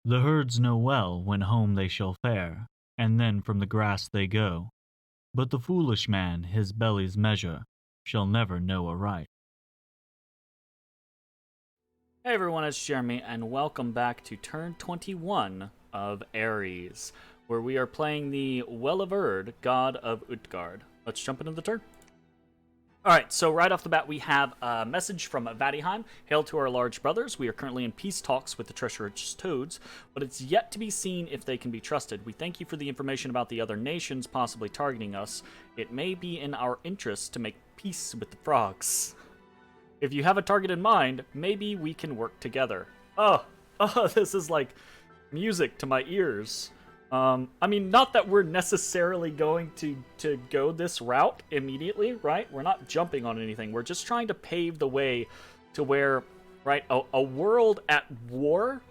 The herds know well when home they shall fare, and then from the grass they go. But the foolish man his belly's measure shall never know aright. Hey everyone, it's Jeremy, and welcome back to turn 21 of Aries, where we are playing the Well of Urd, God of Utgard. Let's jump into the turn. Alright, so right off the bat we have a message from Vadheim. Hail to our large brothers. We are currently in peace talks with the treacherous toads, but it's yet to be seen if they can be trusted. We thank you for the information about the other nations possibly targeting us. It may be in our interest to make peace with the frogs. If you have a target in mind, maybe we can work together. Oh, this is like music to my ears. I mean, not that we're necessarily going to go this route immediately, right? We're not jumping on anything. We're just trying to pave the way to where, right, a world at war,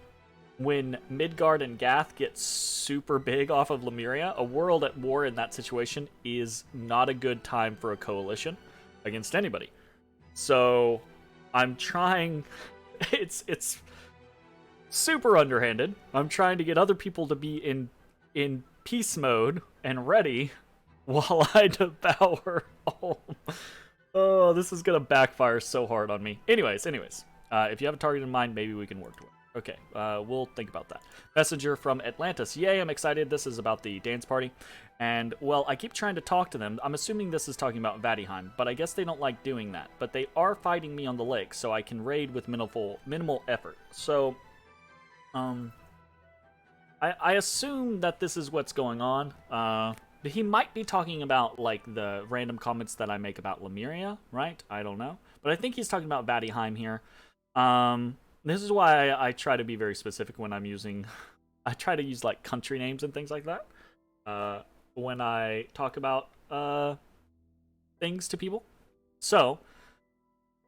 when Midgard and Gath get super big off of Lemuria, a world at war in that situation is not a good time for a coalition against anybody. So I'm trying, it's super underhanded. I'm trying to get other people to be in peace mode and ready while I devour all. Oh, this is gonna backfire so hard on me. Anyways, if you have a target in mind, maybe we can work toward it. Okay, we'll think about that. Messenger from Atlantis. Yay, I'm excited. This is about the dance party. And, well, I keep trying to talk to them. I'm assuming this is talking about Vadheim, but I guess they don't like doing that. But they are fighting me on the lake, so I can raid with minimal effort. So, I assume that this is what's going on. He might be talking about, like, the random comments that I make about Lemuria, right? I don't know. But I think he's talking about Vadheim here. This is why I try to be very specific when I'm using... I try to use, like, country names and things like that. When I talk about, things to people. So,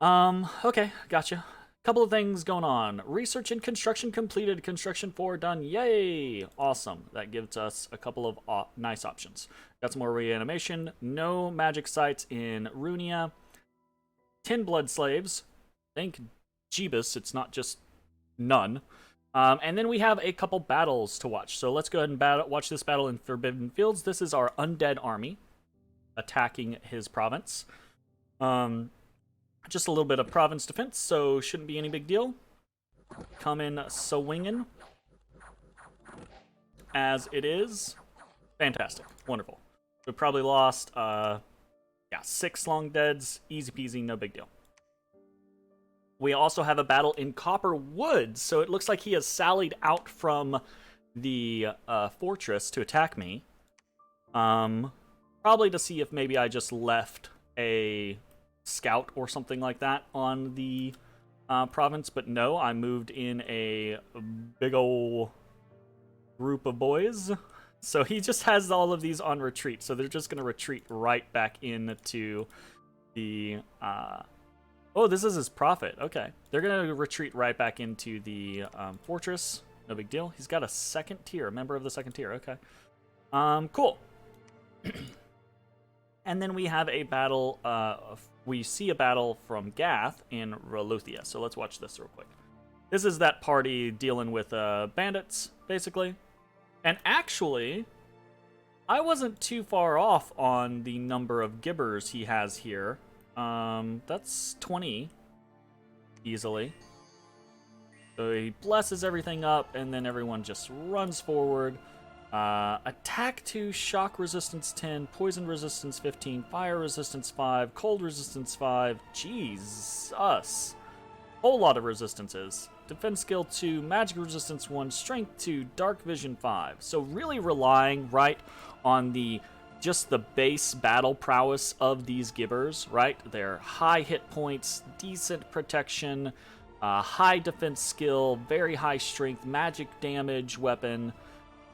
okay, gotcha. Couple of things going on. Research and construction completed. Construction 4 done. Yay! Awesome. That gives us a couple of nice options. Got some more reanimation. No magic sites in Runia. 10 blood slaves. Thank Jeebus, it's not just none. And then we have a couple battles to watch. So let's go ahead and watch this battle in Forbidden Fields. This is our undead army attacking his province. Just a little bit of province defense, so shouldn't be any big deal. Come in swinging. As it is. Fantastic. Wonderful. We probably lost, 6 long deads. Easy peasy, no big deal. We also have a battle in Copper Woods, so it looks like he has sallied out from the fortress to attack me. Probably to see if maybe I just left a scout or something like that on the province, but no, I moved in a big ol' group of boys. So he just has all of these on retreat, so they're just going to retreat right back into the... Oh, this is his prophet. Okay. They're going to retreat right back into the fortress. No big deal. He's got a second tier, a member of the second tier. Okay. Cool. And then we have a battle. We see a battle from Gath in Roluthia. So let's watch this real quick. This is that party dealing with bandits, basically. And actually, I wasn't too far off on the number of gibbers he has here. That's 20 easily. So he blesses everything up, and then everyone just runs forward. Attack 2, shock resistance 10, poison resistance 15, fire resistance 5, cold resistance 5. Jesus. Whole lot of resistances. Defense skill 2, magic resistance 1, strength 2, dark vision 5. So really relying, right, on the just the base battle prowess of these gibbers, right? Their high hit points, decent protection, high defense skill, very high strength, magic damage weapon,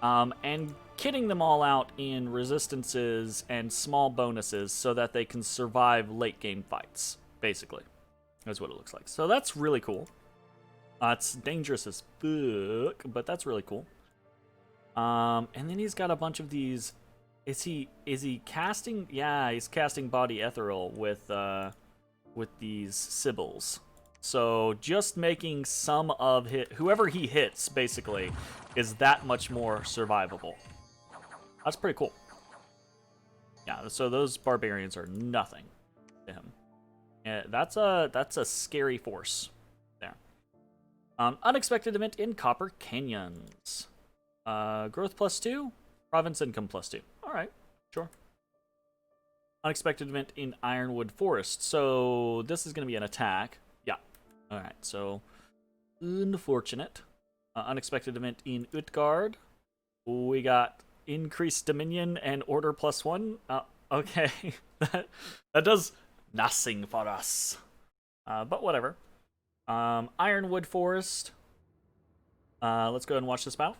and kitting them all out in resistances and small bonuses so that they can survive late game fights, basically. That's what it looks like. So that's really cool. It's dangerous as fuck, but that's really cool. And then he's got a bunch of these... Is he casting? Yeah, he's casting body ethereal with these Sibyls. So just making some of whoever he hits, basically, is that much more survivable. That's pretty cool. Yeah, so those barbarians are nothing to him. Yeah, that's a scary force there. Unexpected event in Copper Canyons. Growth +2, province income +2. All right, sure. Unexpected event in Ironwood Forest. So this is going to be an attack. Yeah. All right. So unfortunate. Unexpected event in Utgard. We got increased dominion and order +1. Okay. that does nothing for us. But whatever. Ironwood Forest. Let's go ahead and watch this battle.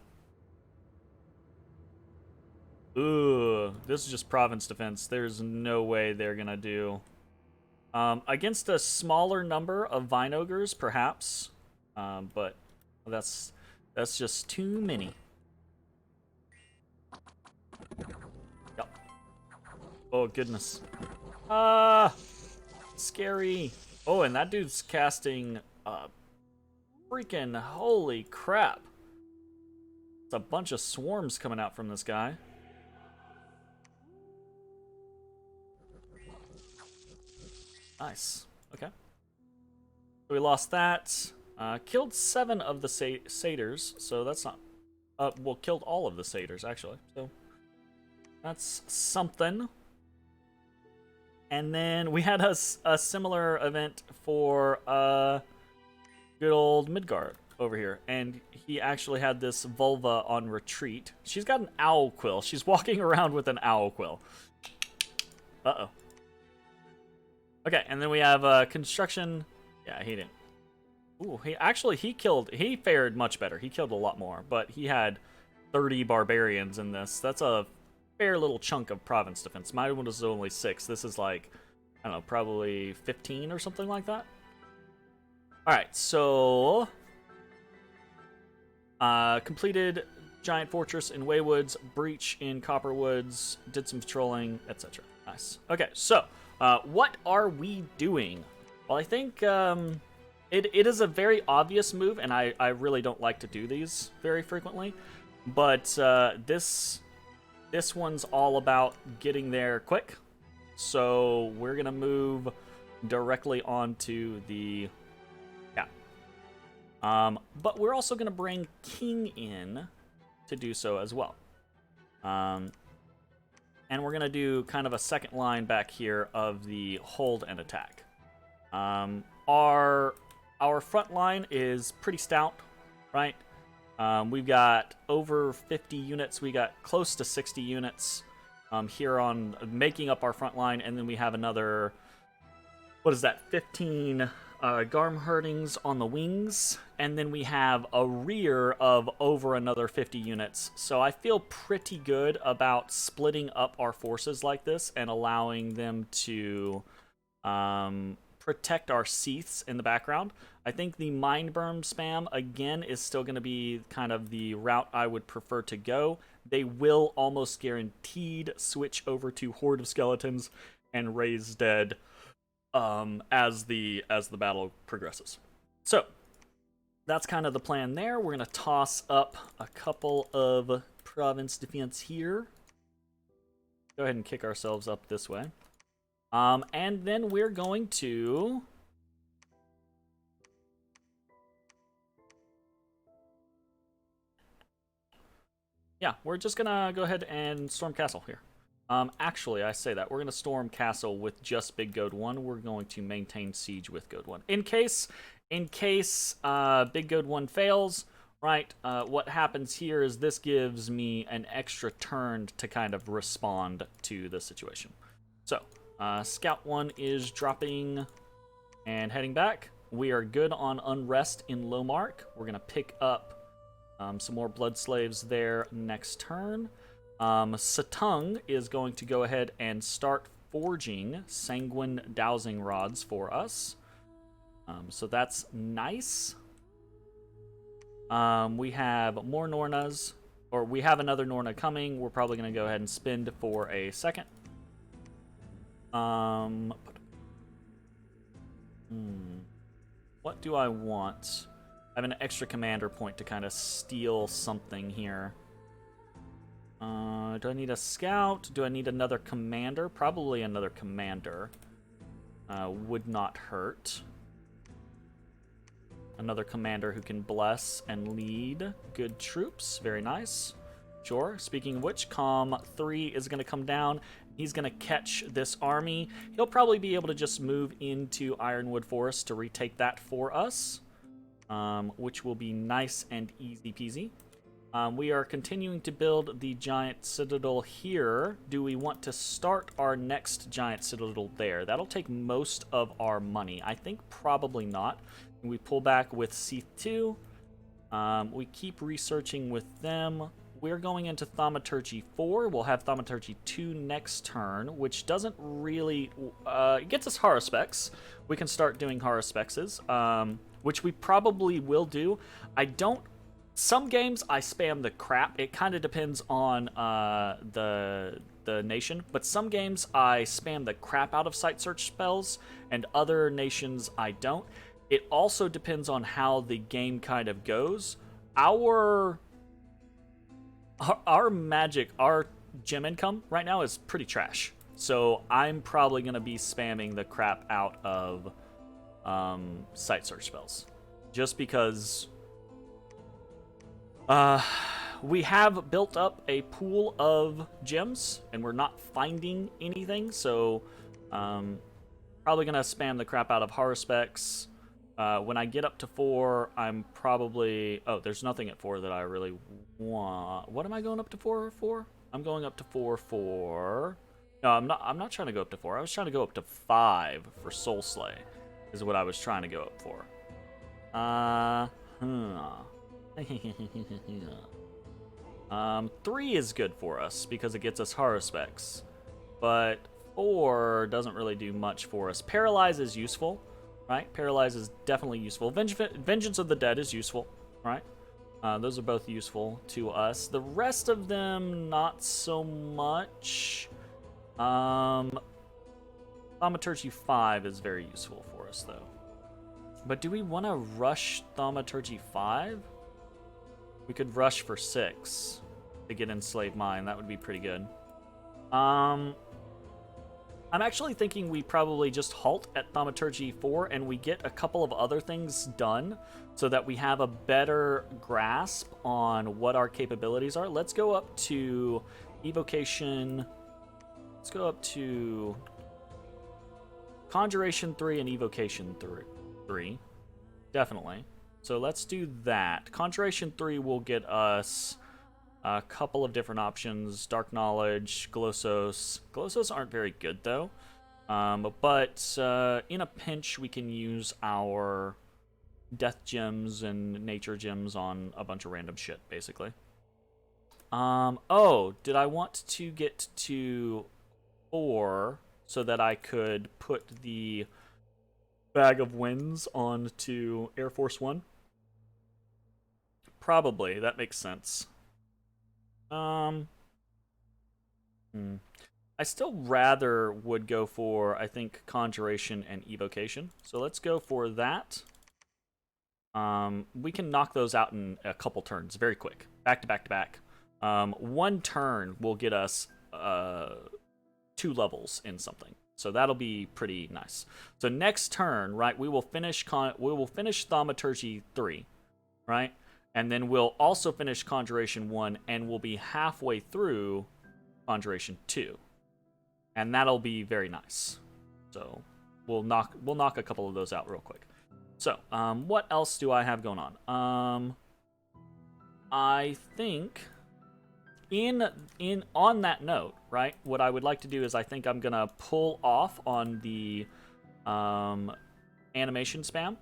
Ooh, this is just province defense. There's no way they're gonna do. Against a smaller number of Vine Ogres, perhaps. But that's just too many. Yep. Oh, goodness. Scary. Oh, and that dude's casting, freaking holy crap. It's a bunch of swarms coming out from this guy. Nice. Okay. So we lost that. Killed 7 of the satyrs, so that's not... well, killed all of the satyrs, actually. So that's something. And then we had a similar event for good old Midgard over here. And he actually had this vulva on retreat. She's got an owl quill. She's walking around with an owl quill. Uh-oh. Okay, and then we have construction. Yeah, he didn't. Ooh, he fared much better. He killed a lot more, but he had 30 barbarians in this. That's a fair little chunk of province defense. Mine was only 6. This is like, I don't know, probably 15 or something like that. Alright, so... completed Giant Fortress in Waywoods, Breach in Copperwoods, did some patrolling, etc. Nice. Okay, so... what are we doing? Well, I think it is a very obvious move, and I really don't like to do these very frequently. But this one's all about getting there quick. So we're going to move directly onto the... Yeah. But we're also going to bring King in to do so as well. And we're going to do kind of a second line back here of the hold and attack. Our front line is pretty stout, right? We've got over 50 units. We got close to 60 units here on making up our front line. And then we have another, what is that, 15 Garmherdings on the wings. And then we have a rear of over another 50 units. So I feel pretty good about splitting up our forces like this and allowing them to protect our Seaths in the background. I think the Mind Berm spam, again, is still going to be kind of the route I would prefer to go. They will almost guaranteed switch over to Horde of Skeletons and Raise Dead as the battle progresses. So that's kind of the plan there. We're going to toss up a couple of province defense here. Go ahead and kick ourselves up this way. And then we're going to... Yeah, we're just going to go ahead and storm castle here. Actually, I say that. We're going to storm castle with just Big Goat 1. We're going to maintain siege with Goat 1. In case Big Goat 1 fails, right, what happens here is this gives me an extra turn to kind of respond to the situation. So, Scout 1 is dropping and heading back. We are good on Unrest in Low Mark. We're going to pick up some more Blood Slaves there next turn. Satung is going to go ahead and start forging Sanguine Dowsing Rods for us. So that's nice. We have more Nornas, or we have another Norna coming. We're probably going to go ahead and spend for a second. One What do I want? I have an extra commander point to kind of steal something here. Do I need a scout? Do I need another commander? Probably another commander. Would not hurt. Another commander who can bless and lead good troops. Very nice. Sure. Speaking of which, Com 3 is going to come down. He's going to catch this army. He'll probably be able to just move into Ironwood Forest to retake that for us, which will be nice and easy peasy. We are continuing to build the giant citadel here. Do we want to start our next giant citadel there? That'll take most of our money. I think probably not. We pull back with Seath 2. We keep researching with them. We're going into Thaumaturgy 4. We'll have Thaumaturgy 2 next turn, which doesn't really... it gets us Haruspecs. We can start doing Haruspexes, which we probably will do. I don't... Some games I spam the crap. It kind of depends on the nation, but some games I spam the crap out of site search spells, and other nations I don't. It also depends on how the game kind of goes. Our magic, our gem income right now is pretty trash. So I'm probably going to be spamming the crap out of site search spells. Just because we have built up a pool of gems and we're not finding anything. So probably going to spam the crap out of Haruspecs. When I get up to 4, I'm probably... Oh, there's nothing at 4 that I really want. What am I going up to 4 for? I'm going up to 4 for... No, I'm not trying to go up to 4. I was trying to go up to 5 for Soul Slay, is what I was trying to go up for. 3 is good for us because it gets us Haruspecs. But 4 doesn't really do much for us. Paralyze is useful. Right? Paralyze is definitely useful. Vengeance of the Dead is useful, right? Those are both useful to us. The rest of them, not so much. Thaumaturgy 5 is very useful for us, though. But do we want to rush Thaumaturgy 5? We could rush for 6 to get Enslaved Mind. That would be pretty good. I'm actually thinking we probably just halt at Thaumaturgy 4 and we get a couple of other things done so that we have a better grasp on what our capabilities are. Let's go up to Evocation. Let's go up to Conjuration 3 and Evocation 3. Definitely. So let's do that. Conjuration 3 will get us a couple of different options. Dark Knowledge, Glossos. Glossos aren't very good, though. But in a pinch, we can use our Death Gems and Nature Gems on a bunch of random shit, basically. Oh, did I want to get to 4 so that I could put the Bag of Winds onto Air Force One? Probably. That makes sense. I still rather would go for, I think, Conjuration and Evocation. So let's go for that. We can knock those out in a couple turns, very quick. Back to back to back. 1 turn will get us 2 levels in something. So that'll be pretty nice. So next turn, right, we will finish Thaumaturgy 3, right? And then we'll also finish Conjuration 1, and we'll be halfway through Conjuration 2. And that'll be very nice. So we'll knock a couple of those out real quick. So, what else do I have going on? I think on that note, right, what I would like to do is I think I'm gonna pull off on the animation spam.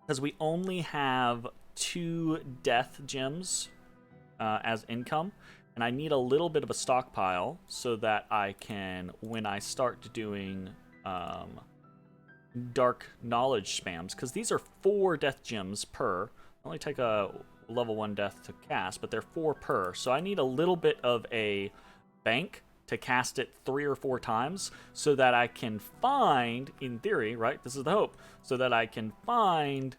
Because we only have 2 death gems as income, and I need a little bit of a stockpile so that I can, when I start doing dark knowledge spams, because these are 4 death gems per. Only take a level 1 death to cast, but they're 4 per, so I need a little bit of a bank to cast it 3 or 4 times so that I can find, in theory, right? This is the hope, so that I can find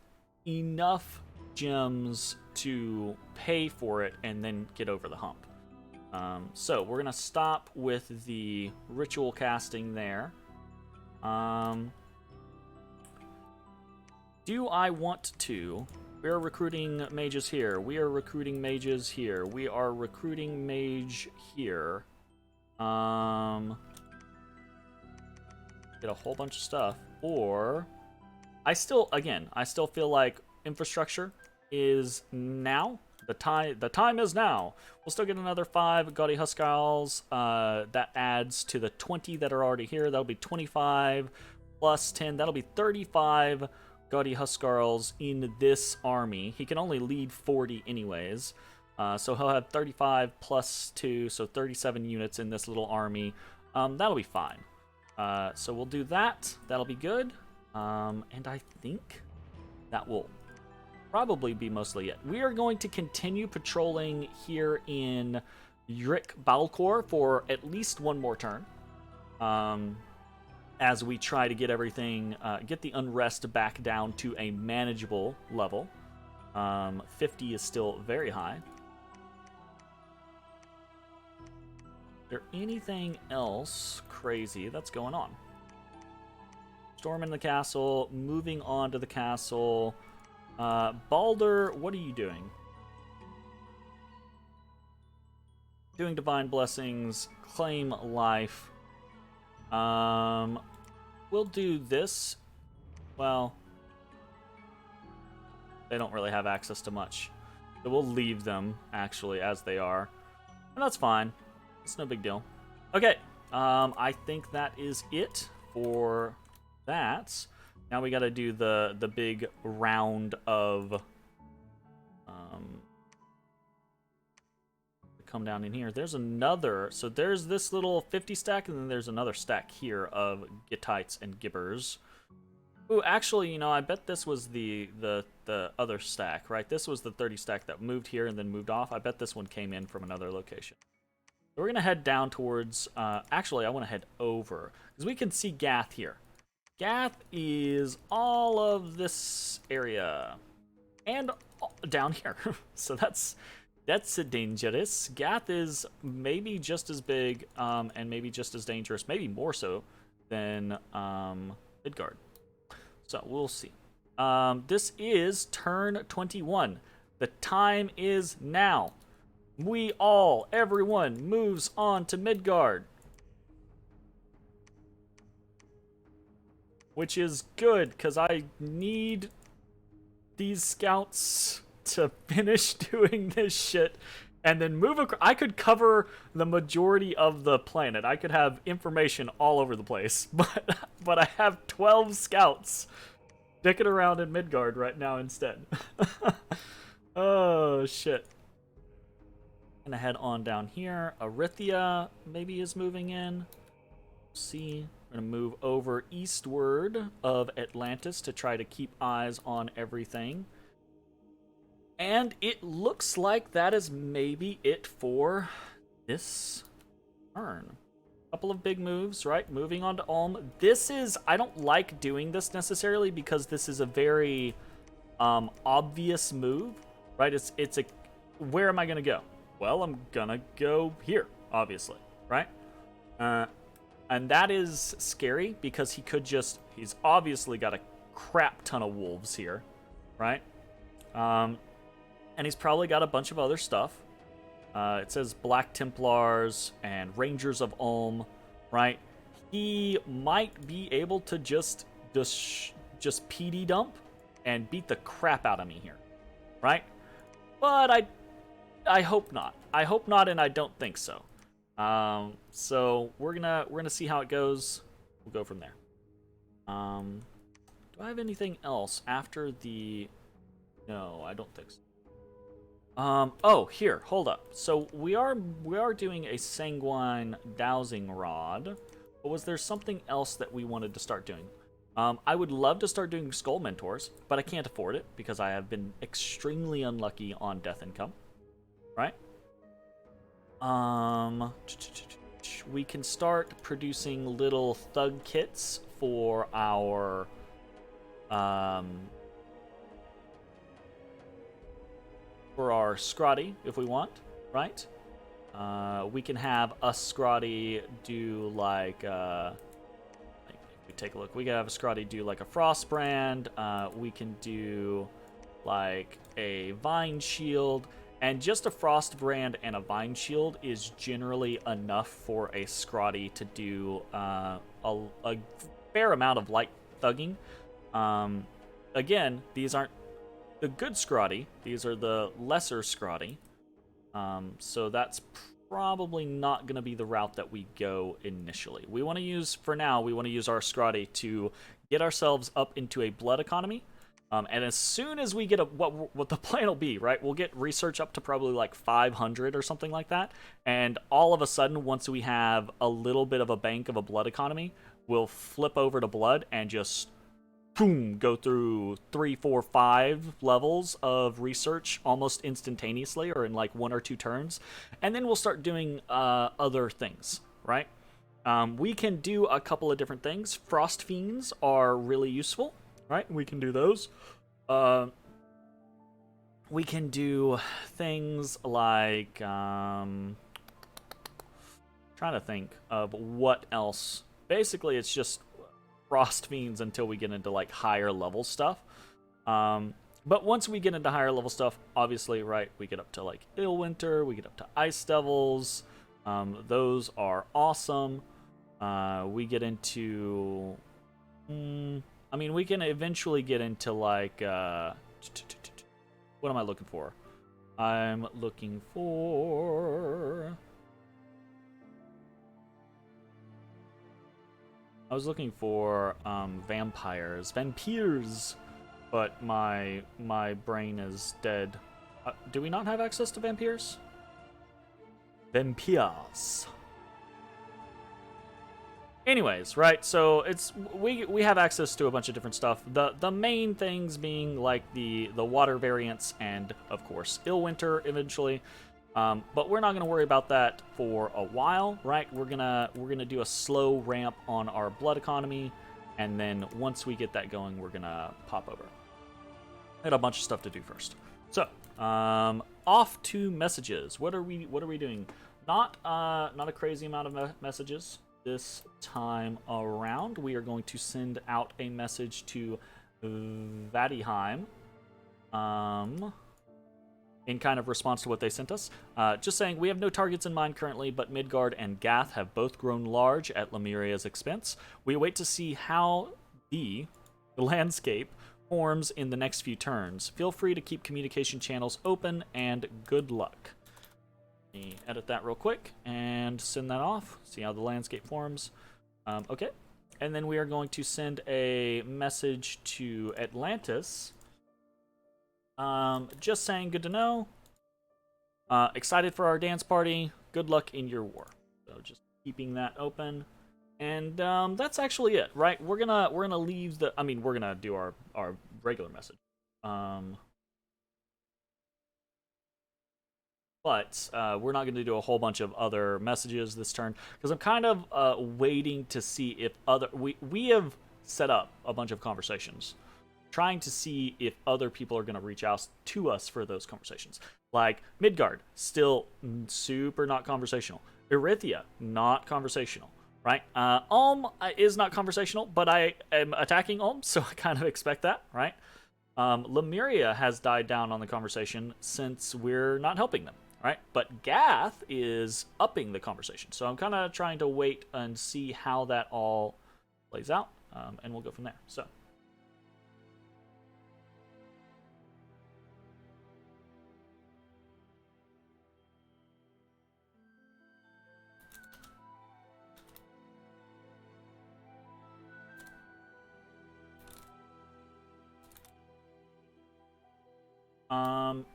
enough gems to pay for it and then get over the hump. So we're gonna stop with the ritual casting there. Do I want to? We are recruiting mages here. We are recruiting mages here. We are recruiting mage here. Get a whole bunch of stuff. Or I still feel like infrastructure is now. The time is now. We'll still get another 5 gaudy Huskarls. That adds to the 20 that are already here. That'll be 25 plus 10. That'll be 35 gaudy Huskarls in this army. He can only lead 40 anyways. So he'll have 35 plus 2, so 37 units in this little army. That'll be fine. So we'll do that. That'll be good. And I think that will probably be mostly it. We are going to continue patrolling here in Yrik Balkor for at least one more turn. As we try to get everything, get the unrest back down to a manageable level. 50 is still very high. Is there anything else crazy that's going on? Storming the castle, moving on to the castle. Balder, what are you doing? Doing divine blessings, claim life. We'll do this. Well, they don't really have access to much. So we'll leave them, actually, as they are. And that's fine. It's no big deal. Okay, I think that is it for that. Now we gotta do the big round of... come down in here. There's another... So there's this little 50 stack, and then there's another stack here of Gittites and Gibbers. Ooh, actually, you know, I bet this was the other stack, right? This was the 30 stack that moved here and then moved off. I bet this one came in from another location. So we're gonna head down towards... actually, I want to head over, because we can see Gath here. Gath is all of this area. And down here. So that's dangerous. Gath is maybe just as big, and maybe just as dangerous, maybe more so than Utgard. So we'll see. This is turn 21. The time is now. Everyone moves on to Midgard. Which is good, because I need these scouts to finish doing this shit and then move across. I could cover the majority of the planet. I could have information all over the place, but I have 12 scouts dicking around in Midgard right now instead. Oh shit. Gonna head on down here. Arithia maybe is moving in. See. We're gonna move over eastward of Atlantis to try to keep eyes on everything. And it looks like that is maybe it for this turn. Couple of big moves, right? Moving on to Ulm. This is... I don't like doing this necessarily because this is a very obvious move, right? It's a... Where am I gonna go? Well, I'm gonna go here, obviously, right? And that is scary because he could just... He's obviously got a crap ton of wolves here, right? And he's probably got a bunch of other stuff. It says Black Templars and Rangers of Ulm, right? He might be able to just PD dump and beat the crap out of me here, right? But I hope not. I hope not, and I don't think so. So we're gonna see how it goes. We'll go from there. Do I have anything else after the... No, I don't think so. Oh, here, hold up. So we are doing a sanguine dowsing rod, but was there something else that we wanted to start doing? I would love to start doing skull mentors, but I can't afford it because I have been extremely unlucky on death income, right? we can start producing little thug kits for our Scrotty if we want, right? We can have us Scrotty do like if we take a look, we can have a Scrotty do like a frost brand. We can do like a vine shield, and just a frost brand and a vine shield is generally enough for a Scrotty to do a fair amount of light thugging. Again, these aren't the good Scrotty, these are the lesser Scrotty. So that's probably not going to be the route that we go initially. We want to use, for now, we want to use our Scrotty to get ourselves up into a blood economy. And as soon as we get what the plan will be, right? We'll get research up to probably like 500 or something like that. And all of a sudden, once we have a little bit of a bank of a blood economy, we'll flip over to blood and just boom, go through 3, 4, 5 levels of research almost instantaneously, or in like 1 or 2 turns, and then we'll start doing other things, right? We can do a couple of different things. Frost Fiends are really useful, right? We can do those. We can do things like trying to think of what else. Basically, it's just Frost Fiends until we get into like higher level stuff. But once we get into higher level stuff, obviously, right, we get up to like Illwinter, we get up to Ice Devils. Those are awesome. We get into I mean, we can eventually get into like what am I looking for? I'm looking for I was looking for vampires, but my brain is dead. Do we not have access to vampires? Vampires. Anyways, right? So it's we have access to a bunch of different stuff. The main things being like the water variants and of course Illwinter eventually. But we're not going to worry about that for a while, right? We're gonna do a slow ramp on our blood economy, and then once we get that going, we're gonna pop over. Got a bunch of stuff to do first. So, off to messages. What are we doing? Not a crazy amount of messages this time around. We are going to send out a message to Vadiheim. In kind of response to what they sent us. Just saying, we have no targets in mind currently, but Midgard and Gath have both grown large at Lemuria's expense. We await to see how the landscape forms in the next few turns. Feel free to keep communication channels open, and good luck. Let me edit that real quick and send that off. See how the landscape forms. Okay. And then we are going to send a message to Atlantis. Just saying, good to know. Excited for our dance party. Good luck in your war. So just keeping that open, and that's actually it, right? We're gonna leave the. I mean, we're gonna do our regular message. But we're not gonna do a whole bunch of other messages this turn because I'm kind of waiting to see if other we have set up a bunch of conversations, trying to see if other people are going to reach out to us for those conversations. Like Midgard, still super not conversational. Erythia, not conversational, right? Ulm is not conversational, but I am attacking Ulm, so I kind of expect that, right? Lemuria has died down on the conversation since we're not helping them, right? But Gath is upping the conversation, so I'm kind of trying to wait and see how that all plays out, and we'll go from there. So.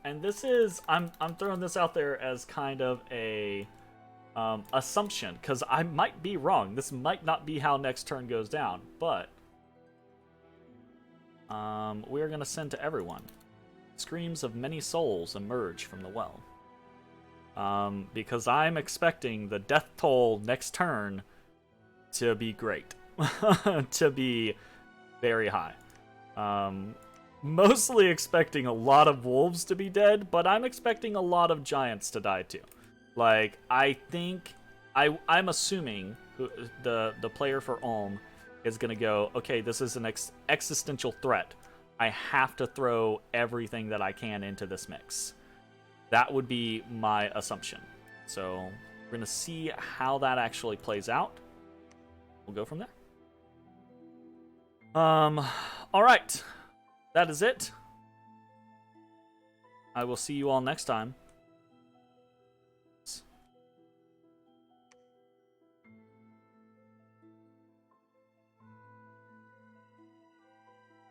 And this is I'm throwing this out there as kind of a assumption, because I might be wrong. This might not be how next turn goes down, but we are gonna send to everyone. Screams of many souls emerge from the well. because I'm expecting the death toll next turn to be great, to be very high. Mostly expecting a lot of wolves to be dead, but I'm expecting a lot of giants to die too. Like, I think I'm assuming the player for Ulm is gonna go, okay, this is an existential threat. I have to throw everything that I can into this mix. That would be my assumption. So we're gonna see how that actually plays out. We'll go from there. All right, that is it. I will see you all next time.